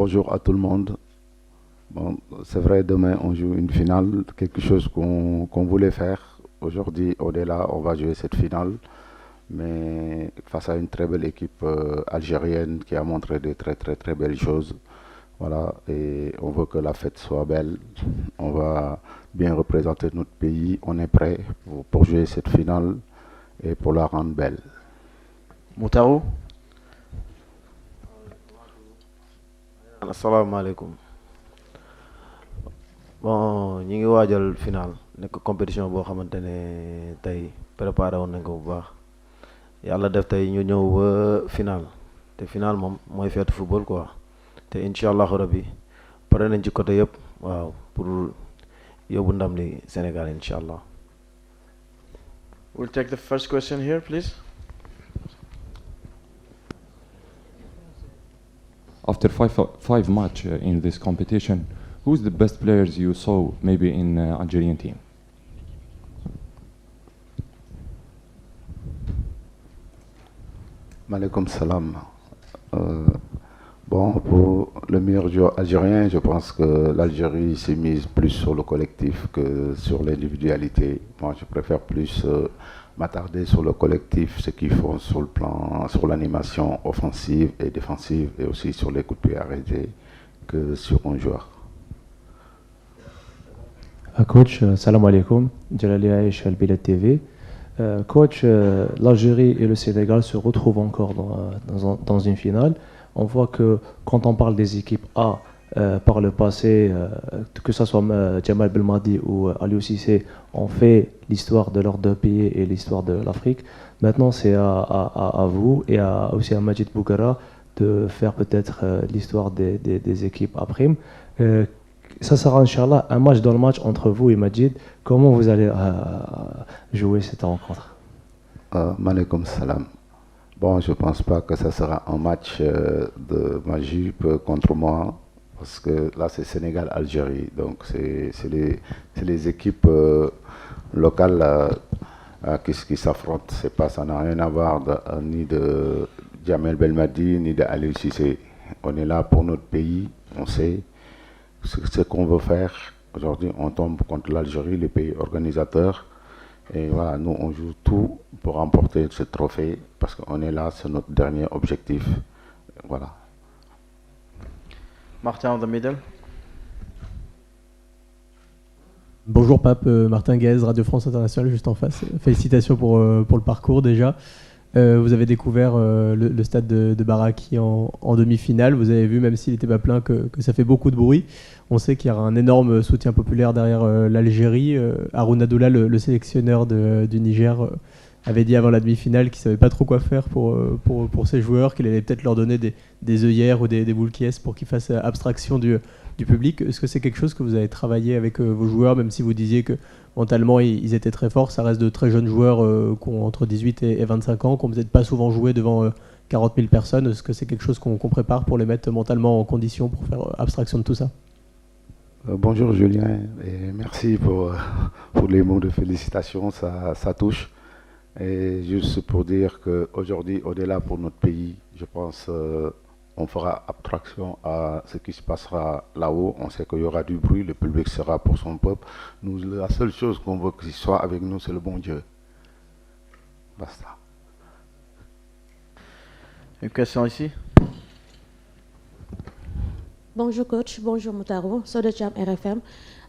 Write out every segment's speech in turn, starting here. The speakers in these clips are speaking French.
bonjour à tout le monde. Bon, c'est vrai, demain on joue une finale, quelque chose qu'on voulait faire. Aujourd'hui, au-delà, on va jouer cette finale, mais face à une très belle équipe algérienne qui a montré de très très très belles choses. Voilà, et on veut que la fête soit belle. On va bien représenter notre pays. On est prêt pour jouer cette finale et pour la rendre belle. Moutaro. Assalamu alaikum. Bon, ñi ngi waajal final nekk compétition boo xamante ne tey préparé woon nañ ko bu baax yàlla def tey ñu ñëw ba final te final moom mooy feetu football quoi te incha allahu rabbi pare nañ ci côté yëpp waaw pour yóbbu ndam li Sénégal incha allah. We'll take the first question here, please. After five match in this competition, who's the best players you saw maybe in Algerian team? Malikum salam. Bon, pour le meilleur joueur algérien, je pense que l'Algérie s'est mise plus sur le collectif que sur l'individualité. Moi, je préfère plus m'attarder sur le collectif, ce qu'ils font sur le plan, sur l'animation offensive et défensive, et aussi sur les coups de pied arrêtés, que sur un joueur. Coach, salam alaikum, Jalali Aïch Al-Bilad TV. Coach, l'Algérie et le Sénégal se retrouvent encore dans une finale. On voit que quand on parle des équipes A par le passé, que ce soit Djemal Belmadi ou Aliou Cissé, on fait l'histoire de leurs deux pays et l'histoire de l'Afrique. Maintenant, c'est à vous et aussi à Majid Bouguera de faire peut-être l'histoire des équipes à prime. Ça sera, Inch'Allah, un match dans le match entre vous et Majid. Comment vous allez jouer cette rencontre? Malikum salam. Bon, je ne pense pas que ça sera un match de Majid contre moi, parce que là, c'est Sénégal-Algérie. Donc, c'est les équipes locales qui s'affrontent. Ça n'a rien à voir ni de Djamel Belmadi, ni de Aliou Cissé. On est là pour notre pays, on sait ce qu'on veut faire. Aujourd'hui, on tombe contre l'Algérie, le pays organisateur. Et voilà, nous, on joue tout pour remporter ce trophée parce qu'on est là, c'est notre dernier objectif. Voilà. Martin in the middle. Bonjour Pape, Martin Guez, Radio France Internationale, juste en face. Félicitations pour le parcours déjà. Vous avez découvert le stade de Baraki en demi-finale. Vous avez vu, même s'il n'était pas plein, que ça fait beaucoup de bruit. On sait qu'il y aura un énorme soutien populaire derrière l'Algérie. Haroun Abdullah, le sélectionneur du Niger, avait dit avant la demi-finale qu'il ne savait pas trop quoi faire pour ses joueurs, qu'il allait peut-être leur donner des œillères ou des boules qui pour qu'ils fassent abstraction du public. Est-ce que c'est quelque chose que vous avez travaillé avec vos joueurs, même si vous disiez que mentalement ils étaient très forts? Ça reste de très jeunes joueurs qui ont entre 18 et 25 ans, qui n'ont peut-être pas souvent joué devant 40 000 personnes. Est-ce que c'est quelque chose qu'on prépare pour les mettre mentalement en condition pour faire abstraction de tout ça? Bonjour Julien, et merci pour les mots de félicitations, ça touche. Et juste pour dire qu'aujourd'hui, au-delà pour notre pays, je pense on fera abstraction à ce qui se passera là-haut. On sait qu'il y aura du bruit, le public sera pour son peuple. Nous, la seule chose qu'on veut qu'il soit avec nous, c'est le bon Dieu. Basta. Une question ici. Bonjour coach, bonjour Moutaro, Sodecham RFM.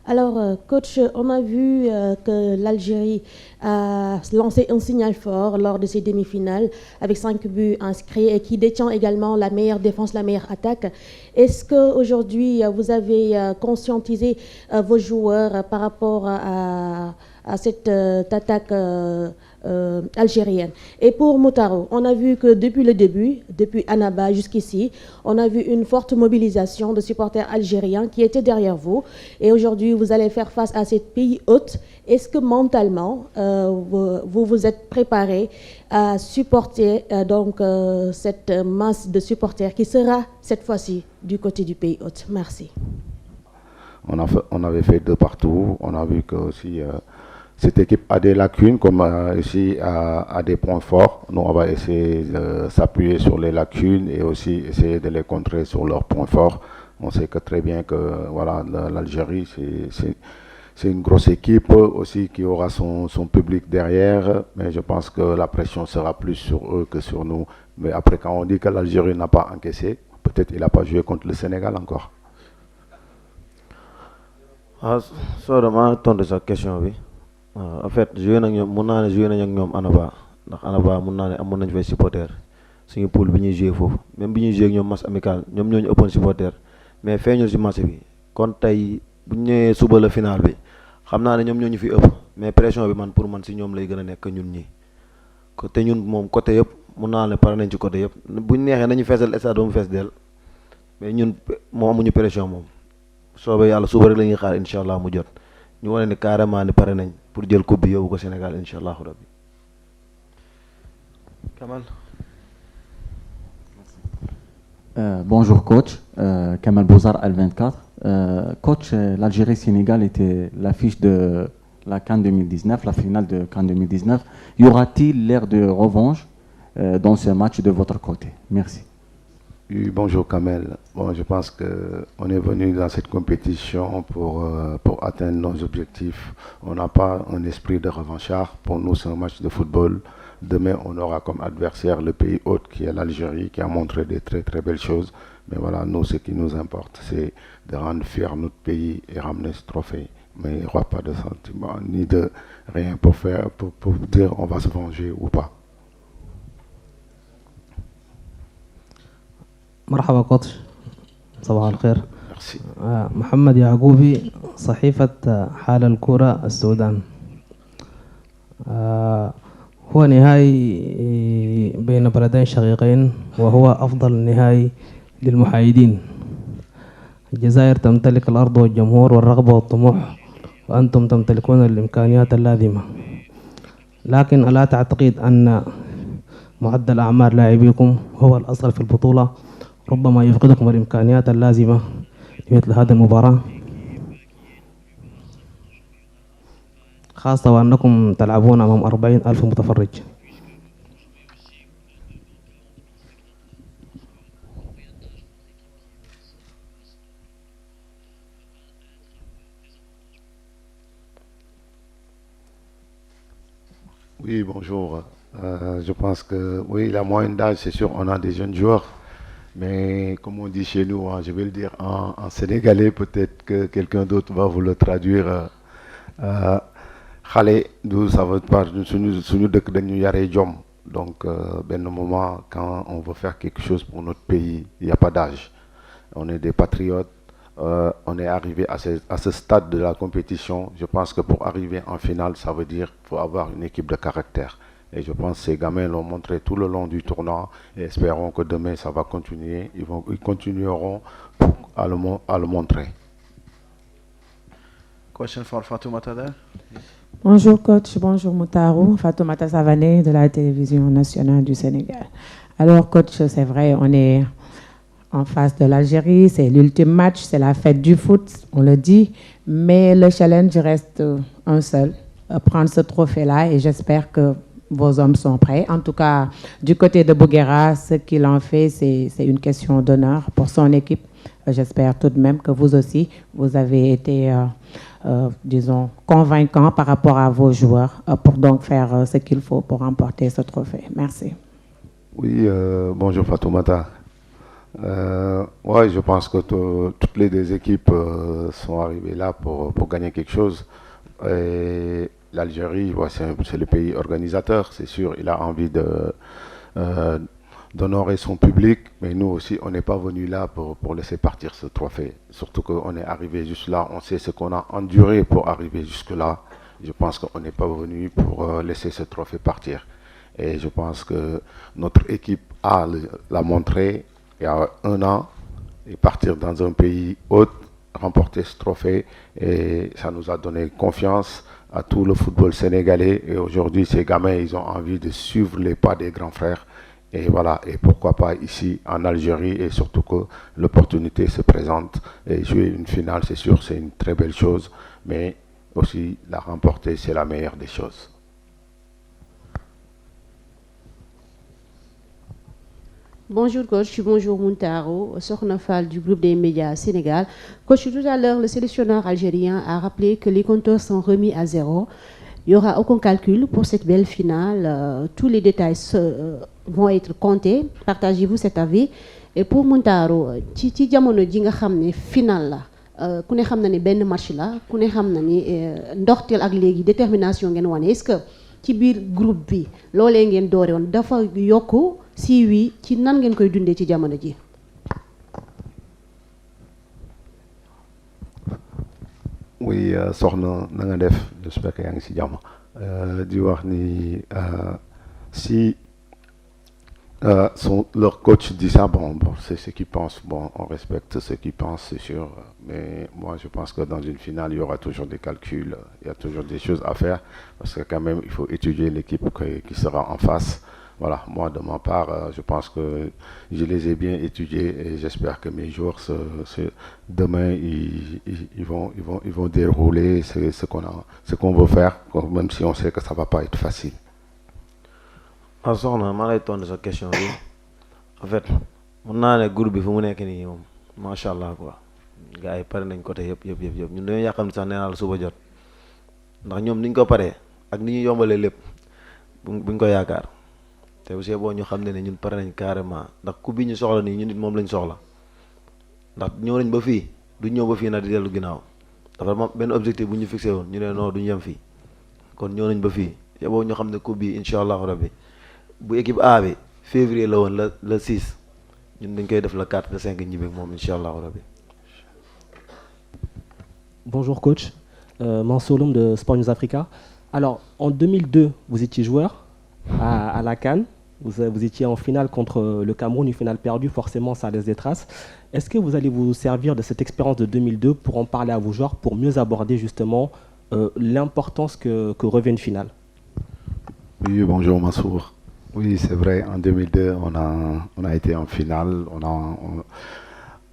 Alors coach, on a vu que l'Algérie a lancé un signal fort lors de ses demi-finales avec 5 buts inscrits et qui détient également la meilleure défense, la meilleure attaque. Est-ce qu'aujourd'hui vous avez conscientisé vos joueurs par rapport à cette attaque algérienne? Et pour Moutaro, on a vu que depuis le début, depuis Annaba jusqu'ici, on a vu une forte mobilisation de supporters algériens qui étaient derrière vous. Et aujourd'hui, vous allez faire face à ces pays hôtes. Est-ce que mentalement, vous vous êtes préparé à supporter cette masse de supporters qui sera cette fois-ci du côté du pays hôte? Merci. On avait fait 2 partout. On a vu que aussi cette équipe a des lacunes, comme ici a des points forts. Nous, on va essayer de s'appuyer sur les lacunes et aussi essayer de les contrer sur leurs points forts. On sait que très bien que voilà, l'Algérie, c'est une grosse équipe aussi qui aura son public derrière, mais je pense que la pression sera plus sur eux que sur nous. Mais après, quand on dit que l'Algérie n'a pas encaissé, peut-être il n'a pas joué contre le Sénégal encore. ah soo dama tontu sa question bi en fait joué nañ ñoom mun naa ne joué nañ ak ñoom Annaba ndax Annaba mun naa ne amoon nañ fay supporter suñu poule bi ñuy joué foofu même bi ñuy joué ak ñoom match amical ñoom ñoo ñu ëppoon supporter mais feeñul si match bi kon tey bu ñu ñëwee suba la final bi xam naa ne ñoom ñoo ñu fi ëpp mais pression bi man pour man si ñoom lay gën a nekk ñun ñi te ñun moom côté yëpp mun naa ne pare nañ ci côté yëpp buñ neexee nañu feesal stade ba mu fees dell mais ñun moo amuñu pression moom soobee yàlla suba rek la ñuy xaar incha allah mu jot ñu wane ni carrément ni pare nañ pour jël coupe bi yóbbu ko Sénégal incha allahu rabbi. Kamal. Bonjour coach, Kamal Bouzar Al24. Coach, l'Algérie-Sénégal était l'affiche de la CAN 2019, la finale de CAN 2019. Y aura-t-il l'air de revanche dans ce match de votre côté? Merci. Oui, bonjour Kamel. Bon, je pense qu'on est venu dans cette compétition pour atteindre nos objectifs. On n'a pas un esprit de revanchard. Pour nous, c'est un match de football. Demain, on aura comme adversaire le pays hôte qui est l'Algérie, qui a montré des très très belles choses. Mais voilà, nous, ce qui nous importe, c'est de rendre fier notre pays et ramener ce trophée. Mais il n'y aura pas de sentiment ni de rien pour dire on va se venger ou pas. مرحبا كوتش، صباح الخير. Merci. محمد يعقوبي، صحيفة حال الكرة السودان. هو نهائي بين بلدين شقيقين وهو أفضل نهائي للمحايدين. الجزائر تمتلك الأرض والجمهور والرغبة والطموح، وأنتم تمتلكون الإمكانيات اللازمة، لكن ألا تعتقد أن معدل أعمار لاعبيكم هو الأصل في البطولة ربما يفقدكم الإمكانيات اللازمة لمثل هذه المباراة، خاصة وأنكم تلعبون أمام 40,000 متفرج؟ Oui, bonjour. Je pense que oui, la moyenne d'âge, c'est sûr, on a des jeunes joueurs. Mais comme on dit chez nous, je vais le dire en sénégalais, peut-être que quelqu'un d'autre va vous le traduire. Xale du ça veut pas suñu dëkk dañu yaree jom. Donc benn moment quand on veut faire quelque chose pour notre pays, il n'y a pas d'âge. On est des patriotes. On est arrivé à ce stade de la compétition. Je pense que pour arriver en finale, ça veut dire qu'il faut avoir une équipe de caractère. Et je pense que ces gamins l'ont montré tout le long du tournoi. Et espérons que demain, ça va continuer. Ils continueront à le montrer. Question for Fatoumata there. Bonjour coach, bonjour Moutaro, Fatoumata Savané de la télévision nationale du Sénégal. Alors coach, c'est vrai, on est en face de l'Algérie, c'est l'ultime match, c'est la fête du foot, on le dit, mais le challenge reste un seul, prendre ce trophée-là, et j'espère que vos hommes sont prêts. En tout cas, du côté de Bouguera, ce qu'il en fait, c'est une question d'honneur pour son équipe. J'espère tout de même que vous aussi, vous avez été, disons, convaincant par rapport à vos joueurs pour donc faire ce qu'il faut pour remporter ce trophée. Merci. Oui, bonjour Fatoumata. Ouais, je pense que toutes les deux équipes sont arrivées là pour gagner quelque chose. Et l'Algérie, ouais, c'est le pays organisateur, c'est sûr, il a envie d'honorer son public, mais nous aussi, on n'est pas venu là pour laisser partir ce trophée. Surtout qu'on est arrivé juste là, on sait ce qu'on a enduré pour arriver jusque-là. Je pense qu'on n'est pas venu pour laisser ce trophée partir. Et je pense que notre équipe l'a montré il y a un an, et partir dans un pays hôte, remporter ce trophée, et ça nous a donné confiance à tout le football sénégalais. Et aujourd'hui, ces gamins, ils ont envie de suivre les pas des grands frères. Et voilà, et pourquoi pas ici en Algérie, et surtout que l'opportunité se présente. Et jouer une finale, c'est sûr, c'est une très belle chose, mais aussi la remporter, c'est la meilleure des choses. Bonjour coach, bonjour Muntaro, Sokhna Fall du groupe des médias Sénégal. Coach, tout à l'heure, le sélectionneur algérien a rappelé que les compteurs sont remis à zéro. Il n'y aura aucun calcul pour cette belle finale. Tous les détails vont être comptés. Partagez-vous cet avis. Et pour Muntaro, ci jamono ji nga xam ne finale la ku ne xam na ne benn match la ku ne xam na ni ndorteel ak léegi détermination ngeen wane est-ce que ci biir groupe bi loolee ngeen doore woon dafa yokku si oui ci nan ngeen koy dundee ci jamono ji. Oui, soxna na nga def, j'espère que yaa ngi ci jàmm. Di wax ni si leur coach dit ça, bon, c'est ce qu'ils pensent. Bon, on respecte ce qu'ils pensent, c'est sûr. Mais moi, je pense que dans une finale, il y aura toujours des calculs, il y a toujours des choses à faire. Parce que quand même, il faut étudier l'équipe qui sera en face. Voilà, moi, de ma part, je pense que je les ai bien étudiés et j'espère que mes joueurs, demain, ils vont dérouler ce qu'on veut faire, même si on sait que ça ne va pas être facile. soxna maa lay tontu sa question bi en fait mën naa ne groupe bi fu mu nekk nii moom macha allah quoi gars yi pare nañ côté yëpp ñun dañoo yàqam sax nee naa la suba jot ndax ñoom niñ ko paree ak ni ñu yombalee lépp buñ ko yaakaar te aussi boo ñu xam ne ñun pare nañ carrément ndax ku bi ñu soxla nii ñun nit moom lañ soxla ndax ñëw nañ ba fii du ñëw ba fii nag di dellu ginnaaw dafa moom benn objectif bu ñu fixé woon ñu ne non duñu yem fii kon ñëw nañ ba fii boo ñu xam ne coupe bi incha allahu rabbi bu équipe A bi février la woon le 6 ñun dañ koy def le 4 le 5 ñibbi moom incha allahu rabbi. Bonjour coach, Mansour Loum de Sport News Africa. Alors en 2002 vous étiez joueur à la CAN, vous étiez en finale contre le Cameroun, une finale perdue, forcément ça laisse des traces. Est-ce que vous allez vous servir de cette expérience de 2002 pour en parler à vos joueurs, pour mieux aborder justement l'importance que revêt une finale? Oui, bonjour Mansour. Oui, c'est vrai, en 2002, on a été en finale, on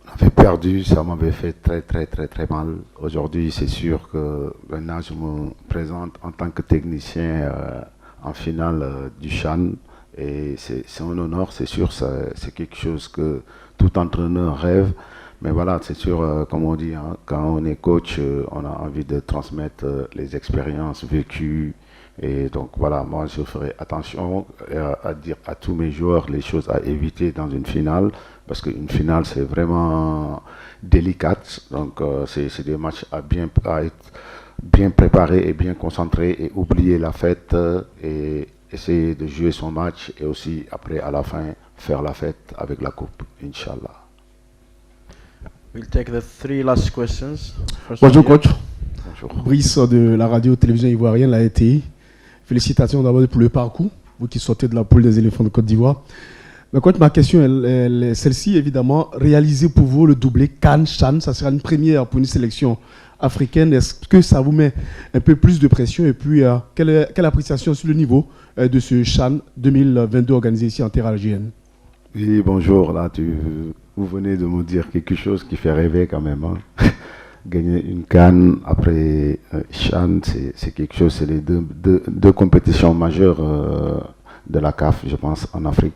avait perdu, ça m'avait fait très mal. Aujourd'hui, c'est sûr que maintenant, je me présente en tant que technicien en finale du CHAN. Et c'est un honneur, c'est sûr, c'est quelque chose que tout entraîneur rêve. Mais voilà, c'est sûr, comme on dit, hein, quand on est coach, on a envie de transmettre les expériences vécues. Et donc voilà, moi je ferai attention à dire à tous mes joueurs les choses à éviter dans une finale, parce qu'une finale c'est vraiment délicate, donc c'est des matchs à être bien préparés et bien concentrés et oublier la fête et essayer de jouer son match et aussi après à la fin faire la fête avec la coupe, Inch'Allah. We'll take the 3 last questions. Bonjour coach. Bonjour. Brice de la radio-télévision ivoirienne, la RTI. Félicitations d'abord pour le parcours, vous qui sortez de la poule des éléphants de Côte d'Ivoire. Mais coach, ma question est celle-ci, évidemment. Réaliser pour vous le doublé CAN-CHAN, ça sera une première pour une sélection africaine. Est-ce que ça vous met un peu plus de pression? Et puis, quelle appréciation sur le niveau de ce CHAN 2022 organisé ici en terre algérienne? Oui, bonjour. Là, vous venez de me dire quelque chose qui fait rêver quand même. Hein. Gagner une CAN après CHAN, c'est quelque chose, c'est les deux compétitions majeures de la CAF, je pense, en Afrique.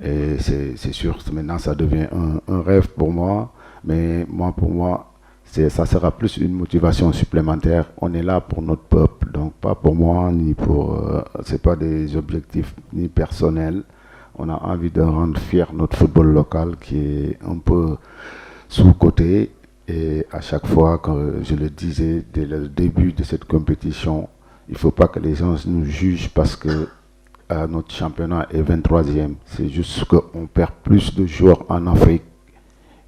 Et c'est sûr, maintenant ça devient un rêve pour moi, mais pour moi, ça sera plus une motivation supplémentaire. On est là pour notre peuple, donc pas pour moi, ni pour... c'est pas des objectifs ni personnels. On a envie de rendre fier notre football local qui est un peu sous-coté. Et à chaque fois, quand je le disais dès le début de cette compétition, il ne faut pas que les gens nous jugent parce que notre championnat est 23e. C'est juste qu'on perd plus de joueurs en Afrique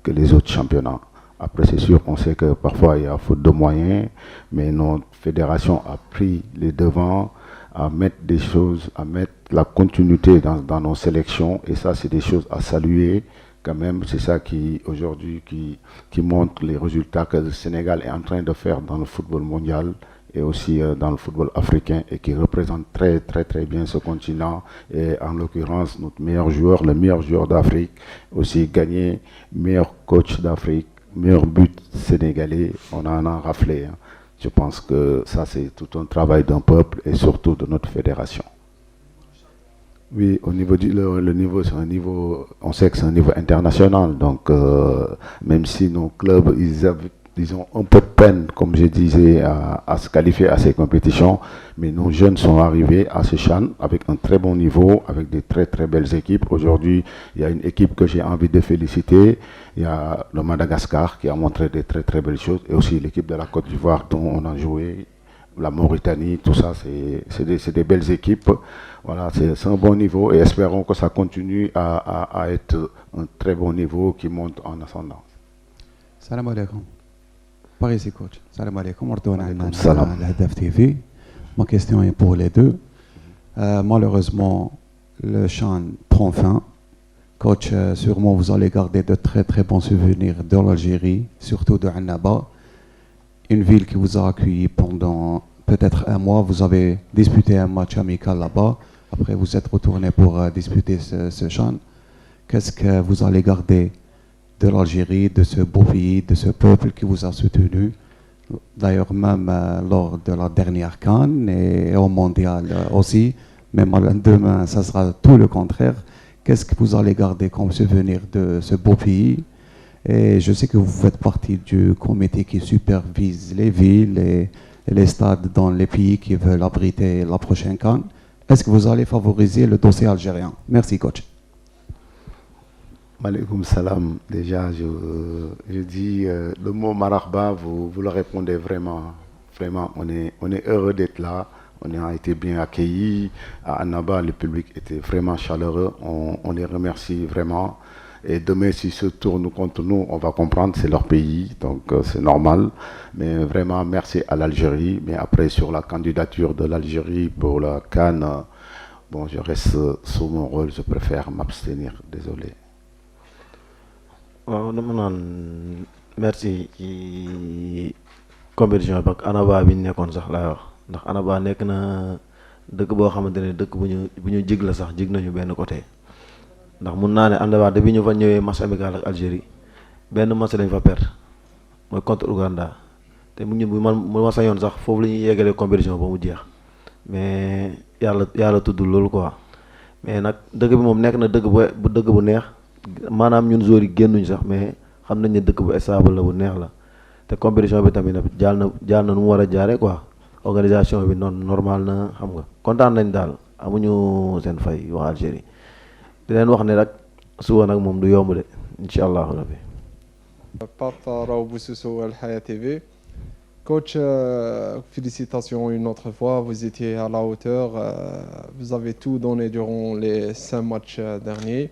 que les autres championnats. Après, c'est sûr qu'on sait que parfois il y a faute de moyens, mais notre fédération a pris les devants à mettre des choses, à mettre la continuité dans nos sélections. Et ça, c'est des choses à saluer. Quand même, c'est ça qui aujourd'hui qui montre les résultats que le Sénégal est en train de faire dans le football mondial et aussi dans le football africain et qui représente très bien ce continent. Et en l'occurrence, notre meilleur joueur, le meilleur joueur d'Afrique, aussi gagné meilleur coach d'Afrique, meilleur but sénégalais, on en a raflé. Hein. Je pense que ça, c'est tout un travail d'un peuple et surtout de notre fédération. Oui, au niveau le niveau, c'est un niveau, on sait que c'est un niveau international. Donc, même si nos clubs, ils ont un peu de peine, comme je disais, à se qualifier à ces compétitions, mais nos jeunes sont arrivés à ce CHAN avec un très bon niveau, avec des très très belles équipes. Aujourd'hui, il y a une équipe que j'ai envie de féliciter. Il y a le Madagascar qui a montré des très très belles choses, et aussi l'équipe de la Côte d'Ivoire dont on a joué, la Mauritanie, tout ça, c'est des belles équipes. Voilà, c'est un bon niveau, et espérons que ça continue à être un très bon niveau qui monte en ascendant. Salam alaikum. Paris, coach. Salam alaikum. Salam. TV. Ma question est pour les deux. Malheureusement, le CHAN prend fin. Coach, sûrement vous allez garder de très très bons souvenirs de l'Algérie, surtout de Annaba, une ville qui vous a accueilli pendant peut-être un mois. Vous avez disputé un match amical là-bas. Après, vous êtes retourné pour disputer ce CHAN. Qu'est-ce que vous allez garder de l'Algérie, de ce beau pays, de ce peuple qui vous a soutenu? D'ailleurs, même lors de la dernière CAN et au mondial aussi. Mais demain, ça sera tout le contraire. Qu'est-ce que vous allez garder comme souvenir de ce beau pays? Et je sais que vous faites partie du comité qui supervise les villes et les stades dans les pays qui veulent abriter la prochaine CAN. Est-ce que vous allez favoriser le dossier algérien? Merci, coach. Malikum salam. Déjà, je dis le mot marahba, vous le répondez vraiment. Vraiment, on est heureux d'être là. On a été bien accueillis. À Annaba, le public était vraiment chaleureux. On les remercie vraiment. Et demain, s'ils se tournent contre nous, on va comprendre, c'est leur pays, donc c'est normal. Mais vraiment, merci à l'Algérie. Mais après, sur la candidature de l'Algérie pour la CAN, bon, je reste sous mon rôle, je préfère m'abstenir, désolé. waaw dama naan merci ci compétition bi ak Annaba bi ñu nekkoon sax laay wax ndax Annaba nekk na dëkk boo xamante ne dëkk bu ñu jig la sax jig nañu benn côté ndax mun naa ne Annaba depuis ñu fa ñëwee match amical ak Algérie benn match lañ fa perdre mooy contre Ouganda te mu ma sañoon sax foofu la ñuy yeggalee compétition ba mu jeex mais yàlla tuddul loolu quoi. Mais nag dëkk bi moom nekk na dëkk bu neex maanaam ñun joueurs yi génnuñ sax mais xam nañ ne dëkk bu stable la bu neex la te compétition bi tamit nag jaar na nu mu war a jaaree quoi organisation bi noonu normal na xam nga kontaan nañ daal amuñu seen fay waa Algérie di leen wax ne rek suba nag moom du yomb de incha allahu rabbi. Papa Raoult Boussoussou Al Hayat TV. Coach, félicitations une autre fois, vous étiez à la hauteur, vous avez tout donné durant les 5 matchs derniers.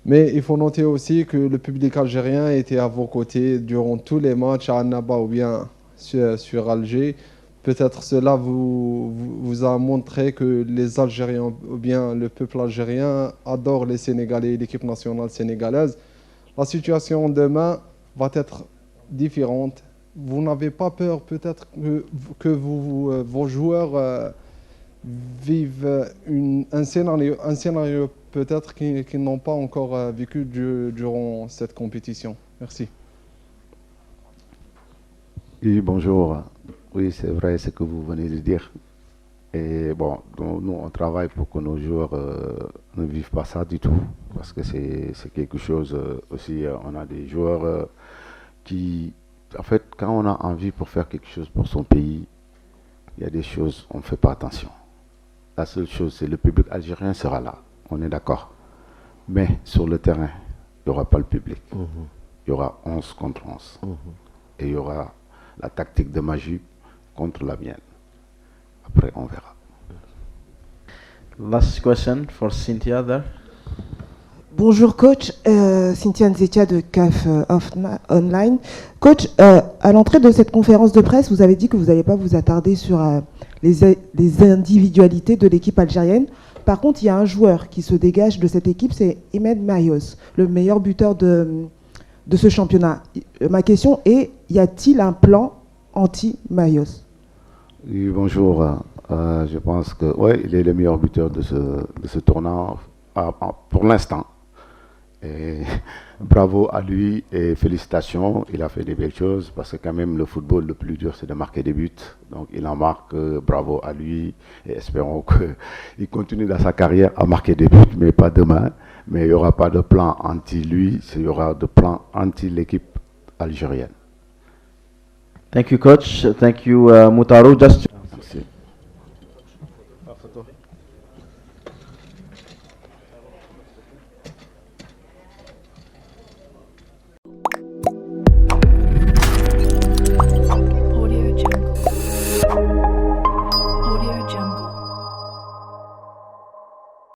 Mais il faut noter aussi que le public algérien était à vos côtés durant tous les matchs à Annaba ou bien sur Alger. Peut-être cela vous a montré que les Algériens ou bien le peuple algérien adore les Sénégalais et l'équipe nationale sénégalaise. La situation demain va être différente. Vous n'avez pas peur peut-être que vos joueurs vivent un scénario peut-être qu'ils n'ont pas encore vécu durant cette compétition? Merci. Oui, bonjour. Oui, c'est vrai ce que vous venez de dire. Et bon, nous, on travaille pour que nos joueurs ne vivent pas ça du tout. Parce que c'est quelque chose aussi, on a des joueurs qui... En fait, quand on a envie pour faire quelque chose pour son pays, il y a des choses, on ne fait pas attention. La seule chose, c'est le public algérien sera là. On est d'accord. Mais sur le terrain, il n'y aura pas le public. Il y aura 11 contre 11. Et il y aura la tactique de Magie contre la mienne. Après, on verra. Last question for Cynthia there. Bonjour coach, Cynthia Nzetia de CAF Online. Coach, à l'entrée de cette conférence de presse, vous avez dit que vous n'allez pas vous attarder sur les individualités de l'équipe algérienne. Par contre, il y a un joueur qui se dégage de cette équipe, c'est Ahmed Mayos, le meilleur buteur de ce championnat. Ma question est, y a-t-il un plan anti-Mayos? Oui, bonjour. Je pense que ouais, il est le meilleur buteur de ce tournoi pour l'instant. Et bravo à lui et félicitations, il a fait des belles choses parce que quand même le football le plus dur c'est de marquer des buts. Donc il en marque, bravo à lui et espérons qu'il continue dans sa carrière à marquer des buts, mais pas demain. Mais il n'y aura pas de plan anti-lui, il y aura de plan anti-l'équipe algérienne. Thank you, coach. Thank you, Moutaro. Just